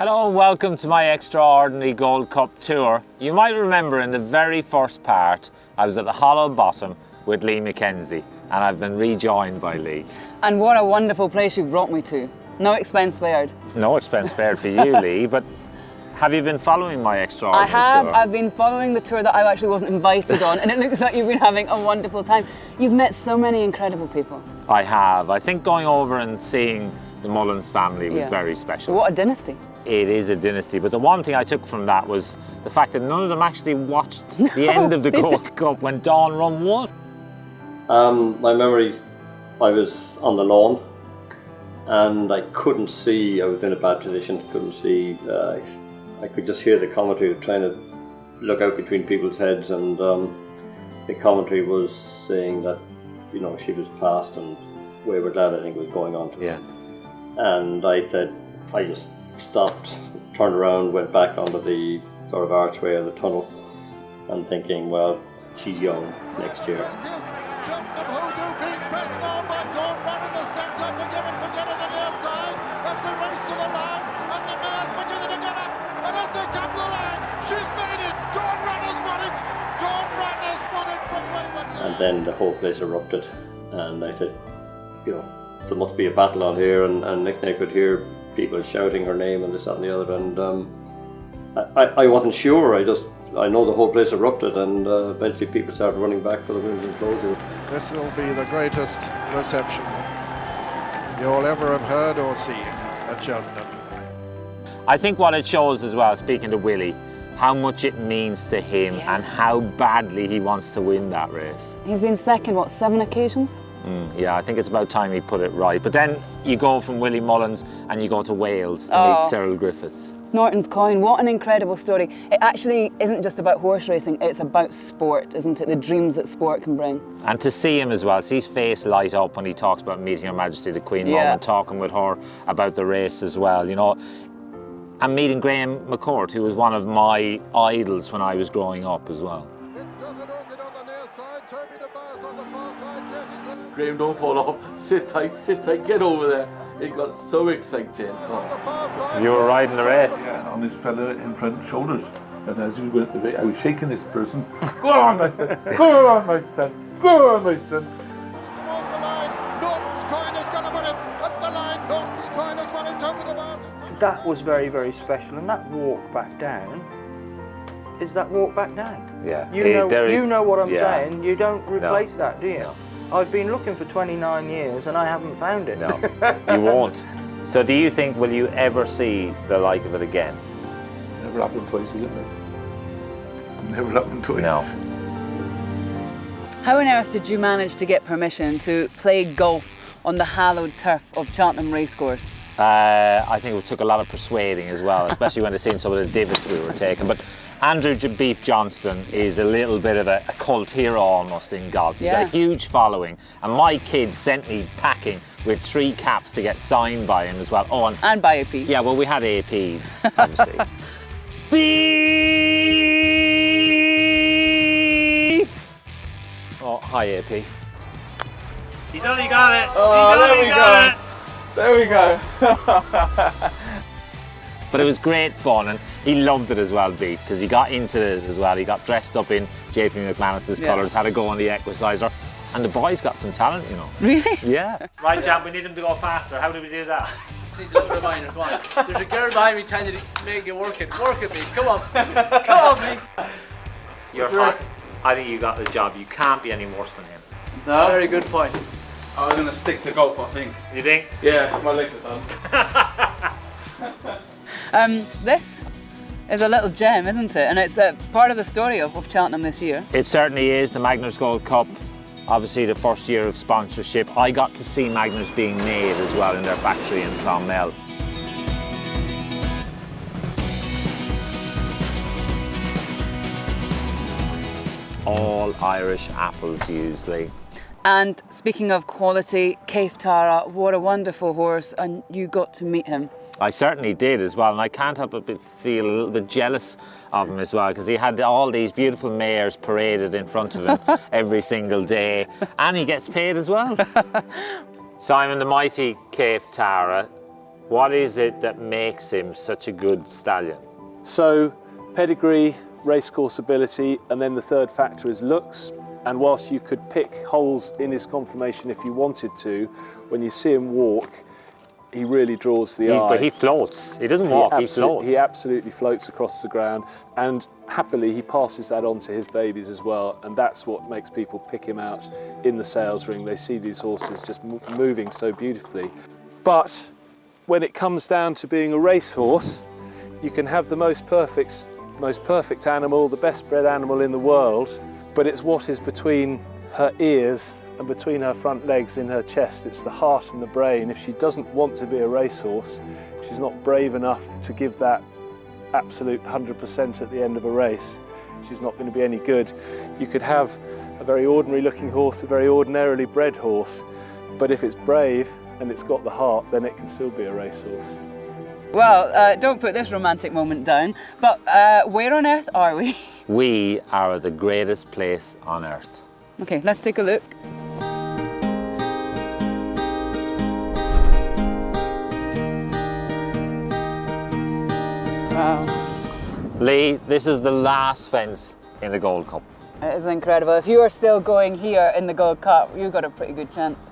Hello and welcome to my extraordinary Gold Cup tour. You might remember in the very first part, I was at the Hollow Bottom with Lee Mackenzie, and I've been rejoined by Lee. And what a wonderful place you brought me to. No expense spared. No expense spared for you, Lee, but have you been following my extraordinary tour? I have. I've been following the tour that I actually wasn't invited on, and it looks like you've been having a wonderful time. You've met so many incredible people. I have. I think going over and seeing the Mullins family was very special. What a dynasty. It is a dynasty, but the one thing I took from that was the fact that none of them actually watched the end of the Gold Cup when Dawn Run won. My memory, I was on the lawn and I couldn't see, I was in a bad position, couldn't see, I could just hear the commentary trying to look out between people's heads, and the commentary was saying that, you know, she was passed and Wayward Lad, I think, was going on to her. And I said, I just stopped, turned around, went back onto the sort of archway of the tunnel and thinking, well, she's young next year. Cheltenham Hoodoo being pressed now by Dawn Run in the centre, forgive and forget on the near side as they race to the line, and the mares beginning to get up, and as they come to the line, she's made it. Dawn Run has won it. Dawn Run has won it from Wayward. And then the whole place erupted, and I said, you know, there must be a battle on here, and next thing I could hear people shouting her name and this, that and the other, and I wasn't sure. I know the whole place erupted, and eventually people started running back for the women's enclosure. This will be the greatest reception you'll ever have heard or seen at Cheltenham. I think what it shows as well, speaking to Willie, how much it means to him and how badly he wants to win that race. He's been second, what, 7 occasions? Yeah, I think it's about time he put it right. But then you go from Willie Mullins and you go to Wales to meet Cyril Griffiths. Norton's Coin, what an incredible story. It actually isn't just about horse racing, it's about sport, isn't it? The dreams that sport can bring. And to see him as well, see his face light up when he talks about meeting Her Majesty the Queen Mum and talking with her about the race as well, you know. And meeting Graham McCoy, who was one of my idols when I was growing up as well. Graham, don't fall off. Sit tight, get over there. It got so exciting. You were riding the race? Yeah, on this fella in front shoulders. And as we went away, I was shaking this person. Go on, my son. Go on, my son. Go on, my son. Towards the line, Norton's Coin is going to win it. At the line, Norton's Coin has won it over the bars. That was very, very special, and that walk back down is that walk back down. Yeah. You know what I'm saying. You don't replace that, do you? No. I've been looking for 29 years and I haven't found it. No, you won't. So do you think, will you ever see the like of it again? Never happened twice, will it? Never happened twice. No. How on earth did you manage to get permission to play golf on the hallowed turf of Cheltenham Racecourse? I think it took a lot of persuading as well, especially when I seen some of the divots we were taking. But Andrew Beef Johnston is a little bit of a cult hero almost in golf. He's got a huge following, and my kids sent me packing with 3 caps to get signed by him as well. Oh, and by AP. Yeah, well, we had AP, obviously. Beef! Oh, hi, AP. He's only got it. Oh, there we go. There we go. But it was great fun, and he loved it as well, Beef, because he got into it as well. He got dressed up in JP McManus's colours, had a go on the equisiser, and the boy's got some talent, you know. Really? Yeah. Right, champ, we need him to go faster. How do we do that? Need a little reminder, come on. There's a girl behind me trying to make you work it. Work it, me. Come on. Come on, me. You're hot. I think you got the job. You can't be any worse than him. No. Very good point. I was going to stick to golf, I think. You think? Yeah, my legs are done. This is a little gem, isn't it? And it's a part of the story of Cheltenham this year. It certainly is. The Magners Gold Cup, obviously the first year of sponsorship. I got to see Magners being made as well in their factory in Clonmel. All Irish apples used, Lee. And speaking of quality, Cape Tara, what a wonderful horse, and you got to meet him. I certainly did as well, and I can't help but feel a little bit jealous of him as well, because he had all these beautiful mares paraded in front of him every single day, and he gets paid as well. Simon, the mighty Cape Tara, What is it that makes him such a good stallion? So, pedigree, racecourse ability, and then the third factor is looks. And whilst you could pick holes in his conformation if you wanted to, when you see him walk, he really draws the eye. But he floats. He doesn't walk, he floats. He absolutely floats across the ground, and happily he passes that on to his babies as well, and that's what makes people pick him out in the sales ring. They see these horses just moving so beautifully. But when it comes down to being a racehorse, you can have the most perfect animal, the best bred animal in the world, but it's what is between her ears and between her front legs in her chest. It's the heart and the brain. If she doesn't want to be a racehorse, she's not brave enough to give that absolute 100% at the end of a race, she's not going to be any good. You could have a very ordinary looking horse, a very ordinarily bred horse, but if it's brave and it's got the heart, then it can still be a racehorse. Well, don't put this romantic moment down, but where on earth are we? We are the greatest place on earth. Okay, let's take a look. Wow. Lee, this is the last fence in the Gold Cup. It is incredible. If you are still going here in the Gold Cup, you've got a pretty good chance.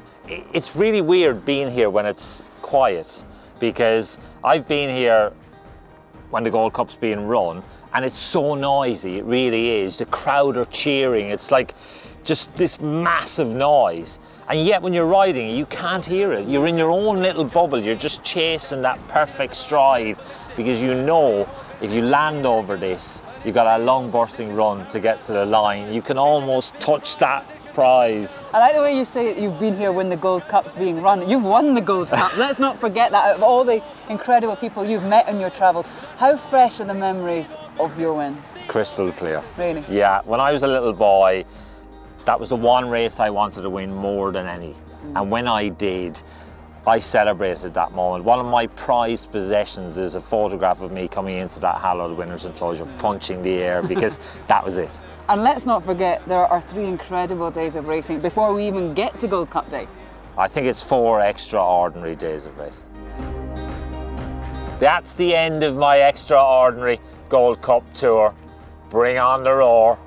It's really weird being here when it's quiet, because I've been here when the Gold Cup's being run and it's so noisy, it really is. The crowd are cheering, it's like just this massive noise. And yet when you're riding it, you can't hear it. You're in your own little bubble, you're just chasing that perfect stride, because you know if you land over this, you've got a long bursting run to get to the line. You can almost touch that prize. I like the way you say that you've been here when the Gold Cup's being run. You've won the Gold Cup. Let's not forget that. Out of all the incredible people you've met on your travels, how fresh are the memories of your wins? Crystal clear. Really? Yeah, when I was a little boy, that was the one race I wanted to win more than any. And when I did, I celebrated that moment. One of my prized possessions is a photograph of me coming into that hallowed winners enclosure, punching the air, because that was it. And let's not forget, there are 3 incredible days of racing before we even get to Gold Cup Day. I think it's 4 extraordinary days of racing. That's the end of my extraordinary Gold Cup tour. Bring on the roar.